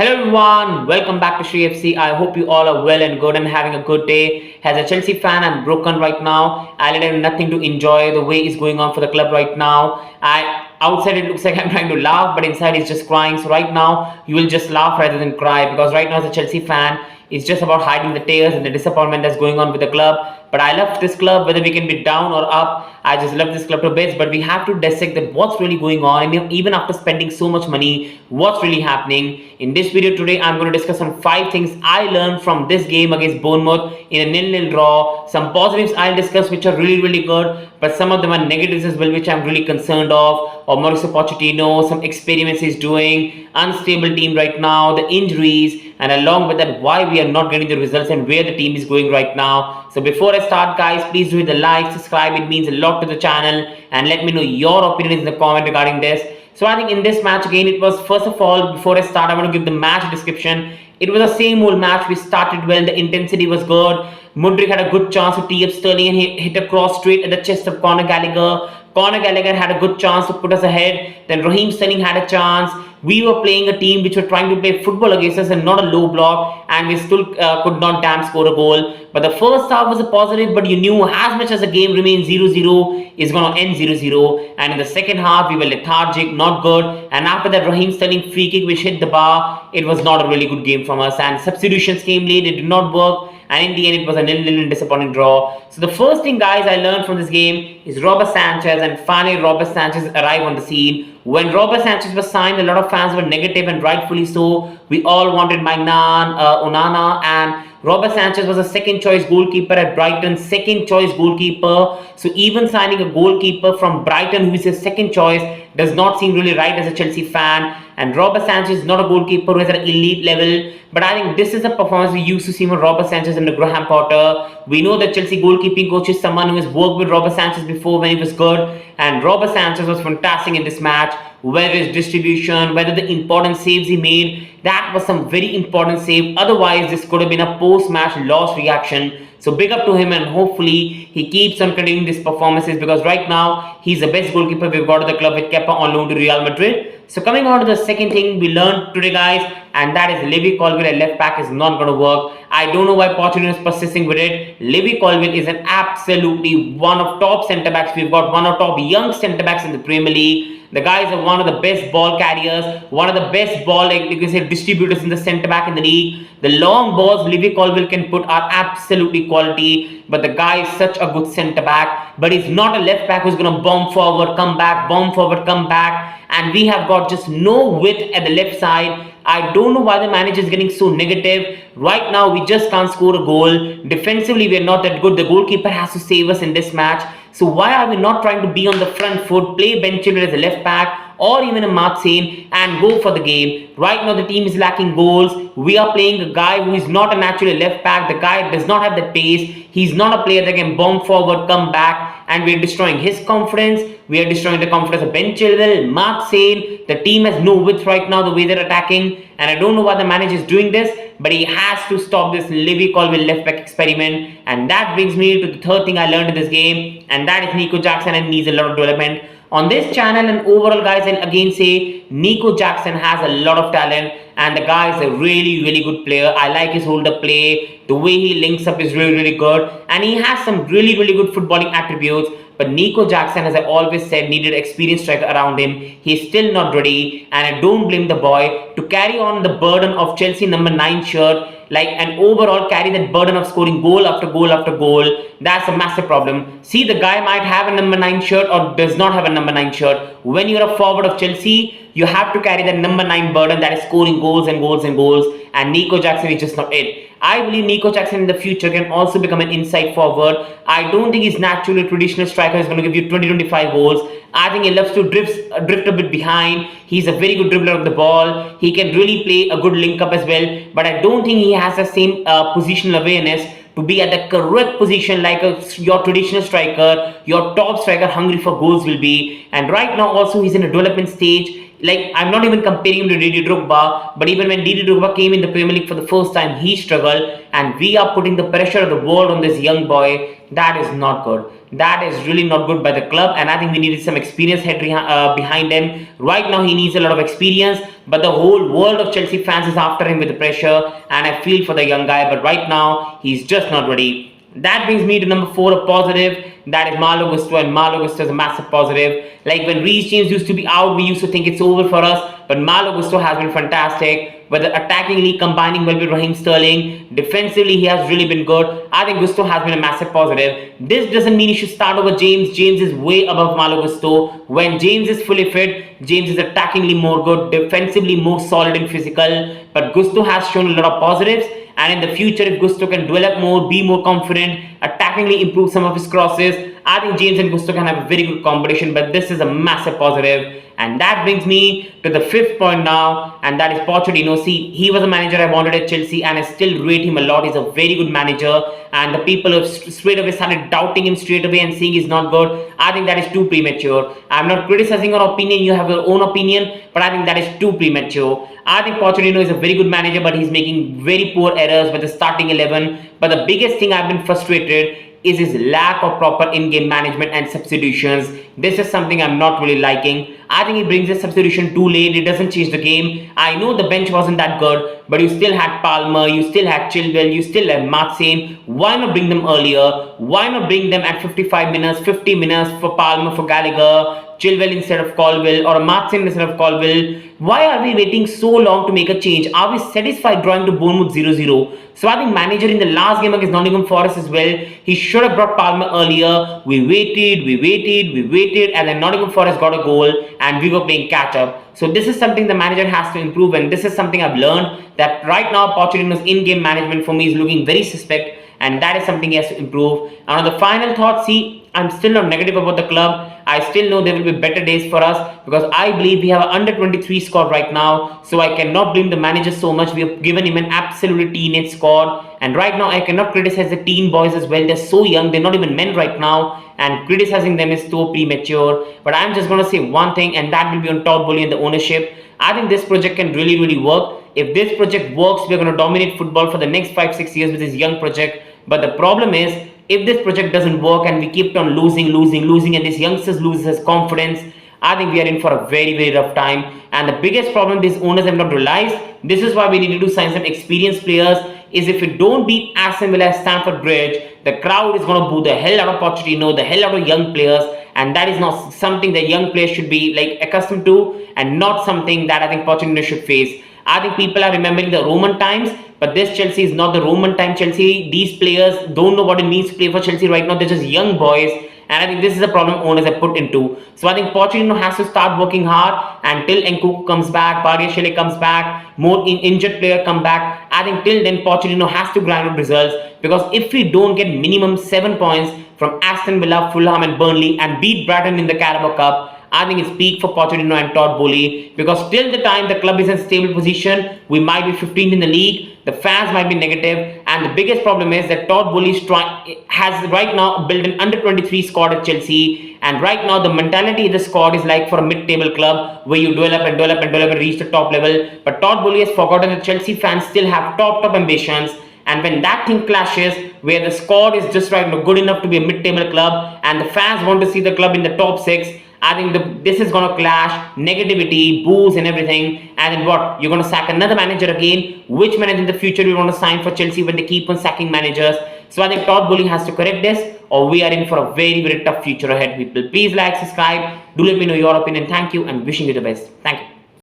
Hello everyone, welcome back to Shri FC. I hope you all are well and good and having a good day. As a Chelsea fan, I'm broken right now. I have nothing to enjoy the way it's going on for the club right now. Outside it looks like I'm trying to laugh, but inside it's just crying. So right now you will just laugh rather than cry, because right now as a Chelsea fan, it's just about hiding the tears and the disappointment that's going on with the club. But I love this club, whether we can be down or up. I just love this club to bits. But we have to dissect that what's really going on, and even after spending so much money, what's really happening. In this video today, I'm going to discuss on 5 things I learned from this game against Bournemouth in a 0-0 draw. Some positives I'll discuss which are really good, but some of them are negatives as well, which I'm really concerned of. Or Mudryk Pochettino, some experiments he's doing, unstable team right now, the injuries, and along with that, why we are not getting the results and where the team is going right now. So before I start, guys, please do hit the like, subscribe. It means a lot to the channel, and let me know your opinions in the comment regarding this. So I think in this match again, it was, first of all, before I start, I want to give the match description. It was the same old match. We started well, the intensity was good. Mudryk had a good chance to tee up Sterling and he hit a cross straight at the chest of Conor Gallagher. Conor Gallagher had a good chance to put us ahead. Then Raheem Sterling had a chance. We were playing a team which were trying to play football against us and not a low block, and we still could not damn score a goal. But the first half was a positive, but you knew as much as the game remained 0-0, is going to end 0-0. And in the second half, we were lethargic, not good. And after that Raheem Sterling free kick which hit the bar, it was not a really good game from us. And substitutions came late, it did not work. And in the end, it was a 0-0 disappointing draw. So the first thing, guys, I learned from this game is Robert Sanchez, and finally Robert Sanchez arrived on the scene. When Robert Sanchez was signed, a lot of fans were negative, and rightfully so. We all wanted Magnan, Onana, and Robert Sanchez was a second choice goalkeeper at Brighton, second choice goalkeeper. So even signing a goalkeeper from Brighton who is his second choice does not seem really right as a Chelsea fan. And Robert Sanchez is not a goalkeeper who is at an elite level. But I think this is a performance we used to see from Robert Sanchez under Graham Potter. We know that Chelsea goalkeeping coach is someone who has worked with Robert Sanchez before when he was good. And Robert Sanchez was fantastic in this match. Whether his distribution, whether the important saves he made, that was some very important save. Otherwise, this could have been a post-match loss reaction. So big up to him, and hopefully he keeps on continuing these performances, because right now he's the best goalkeeper we've got at the club with Kepa on loan to Real Madrid. So coming on to the second thing we learned today, guys, and that is Levi Colwill at left back is not going to work. I don't know why Pochettino is persisting with it. Levi Colwill is an absolutely one of top centre backs. We've got one of top young centre backs in the Premier League. The guy is one of the best ball carriers, one of the best ball, like you can say, distributors in the centre back in the league. The long balls Levi Colwill can put are absolutely quality, but the guy is such a good centre back. But he's not a left back who's going to bomb forward, come back, bomb forward, come back. And we have got just no width at the left side. I don't know why the manager is getting so negative. Right now, we just can't score a goal. Defensively, we are not that good. The goalkeeper has to save us in this match. So why are we not trying to be on the front foot, play Ben Chilwell as a left back, or even a Martin, and go for the game? Right now, the team is lacking goals. We are playing a guy who is not a natural left back. The guy does not have the pace. He's not a player that can bomb forward, come back, and we're destroying his confidence. We are destroying the confidence of Ben Chilwell, Martin. The team has no width right now, the way they're attacking, and I don't know why the manager is doing this, but he has to stop this Levi Colwill left back experiment. And that brings me to the third thing I learned in this game, and that is Nicolas Jackson and needs a lot of development. On this channel and overall, guys, I'll again say Nicolas Jackson has a lot of talent, and the guy is a really good player. I like his hold up play. The way he links up is really good, and he has some really good footballing attributes. But Nicolas Jackson, as I always said, needed an experienced striker around him. He's still not ready, and I don't blame the boy to carry on the burden of Chelsea number 9 shirt, and overall carry that burden of scoring goal after goal after goal. That's a massive problem. See, the guy might have a number 9 shirt or does not have a number 9 shirt. When you're a forward of Chelsea, you have to carry that number 9 burden, that is scoring goals and goals, and Nicolas Jackson is just not it. I believe Nicolas Jackson in the future can also become an inside forward. I don't think he's naturally a traditional striker who's going to give you 20-25 goals. I think he loves to drift a bit behind. He's a very good dribbler of the ball. He can really play a good link up as well. But I don't think he has the same positional awareness to be at the correct position like your traditional striker, your top striker hungry for goals will be. And right now also he's in a development stage. Like, I'm not even comparing him to Didier Drogba, but even when Didier Drogba came in the Premier League for the first time, he struggled, and we are putting the pressure of the world on this young boy. That is not good. That is really not good by the club, and I think we needed some experience head behind him. Right now, he needs a lot of experience, but the whole world of Chelsea fans is after him with the pressure, and I feel for the young guy, but right now, he's just not ready. That brings me to number 4, a positive. That is Malo Gusto, and Malo Gusto is a massive positive. Like when Reece James used to be out, we used to think it's over for us, but Malo Gusto has been fantastic. Whether attackingly, combining well with Raheem Sterling, defensively he has really been good. I think Gusto has been a massive positive. This doesn't mean he should start over James. James is way above Malo Gusto. When James is fully fit, James is attackingly more good, defensively more solid and physical. But Gusto has shown a lot of positives. And in the future, if Gusto can develop more, be more confident, attackingly improve some of his crosses, I think James and Gusto can have a very good competition. But this is a massive positive. And that brings me to the 5th point now, and that is Pochettino. See, he was a manager I wanted at Chelsea, and I still rate him a lot. He's a very good manager, and the people have straight away started doubting him straight away and saying he's not good. I think that is too premature. I'm not criticizing your opinion, you have your own opinion, but I think that is too premature. I think Pochettino is a very good manager, but he's making very poor errors with the starting 11. But the biggest thing I've been frustrated is his lack of proper in-game management and substitutions. This is something I'm not really liking. I think he brings the substitution too late. It doesn't change the game. I know the bench wasn't that good, but you still had Palmer, you still had Chilwell, you still had Martin. Why not bring them earlier? Why not bring them at 55 minutes, 50 minutes for Palmer, for Gallagher, Chilwell instead of Colwill, or Martin instead of Colwill? Why are we waiting so long to make a change? Are we satisfied drawing to Bournemouth 0-0? So I think manager in the last game against Nottingham Forest as well, he should have brought Palmer earlier. We waited, and then Nottingham Forest got a goal, and we were playing catch up. So this is something the manager has to improve, and this is something I've learned, that right now Pochettino's in-game management for me is looking very suspect, and that is something he has to improve. And on the final thought, see, I'm still not negative about the club. I still know there will be better days for us, because I believe we have an under 23 squad right now, so I cannot blame the manager so much. We have given him an absolutely teenage squad, and right now I cannot criticize the teen boys as well. They're so young, they're not even men right now, and criticizing them is so premature. But I'm just going to say one thing, and that will be on Todd Boehly and the ownership. I think this project can really work. If this project works, we're going to dominate football for the next 5-6 years with this young project. But the problem is, if this project doesn't work and we keep on losing, and this youngsters loses his confidence, I think we are in for a very rough time. And the biggest problem these owners have not realized, this is why we need to sign some experienced players, is if we don't beat Aston Villa at Stamford Bridge, the crowd is going to boo the hell out of Pochettino, the hell out of young players, and that is not something that young players should be accustomed to, and not something that I think Pochettino should face. I think people are remembering the Roman times, but this Chelsea is not the Roman time Chelsea. These players don't know what it means to play for Chelsea right now. They're just young boys, and I think this is a problem owners have put into. So I think Pochettino has to start working hard until Nkunku comes back, Badiashile comes back, more injured player come back. I think till then Pochettino has to grind out results, because if we don't get minimum 7 points from Aston Villa, Fulham and Burnley and beat Brighton in the Carabao Cup, I think it's peak for Pochettino and Todd Boehly, because till the time the club is in stable position, we might be 15th in the league, the fans might be negative, and the biggest problem is that Todd Boehly has right now built an under 23 squad at Chelsea, and right now the mentality of the squad is like for a mid-table club where you develop and reach the top level. But Todd Boehly has forgotten that Chelsea fans still have top ambitions. And when that thing clashes, where the squad is just right now good enough to be a mid-table club, and the fans want to see the club in the top 6, I think this is going to clash, negativity, boos and everything. And then what? You're going to sack another manager again. Which manager in the future you want to sign for Chelsea when they keep on sacking managers? So I think Todd Boehly has to correct this, or we are in for a very tough future ahead, people. Please like, subscribe. Do let me know your opinion. Thank you, and wishing you the best. Thank you.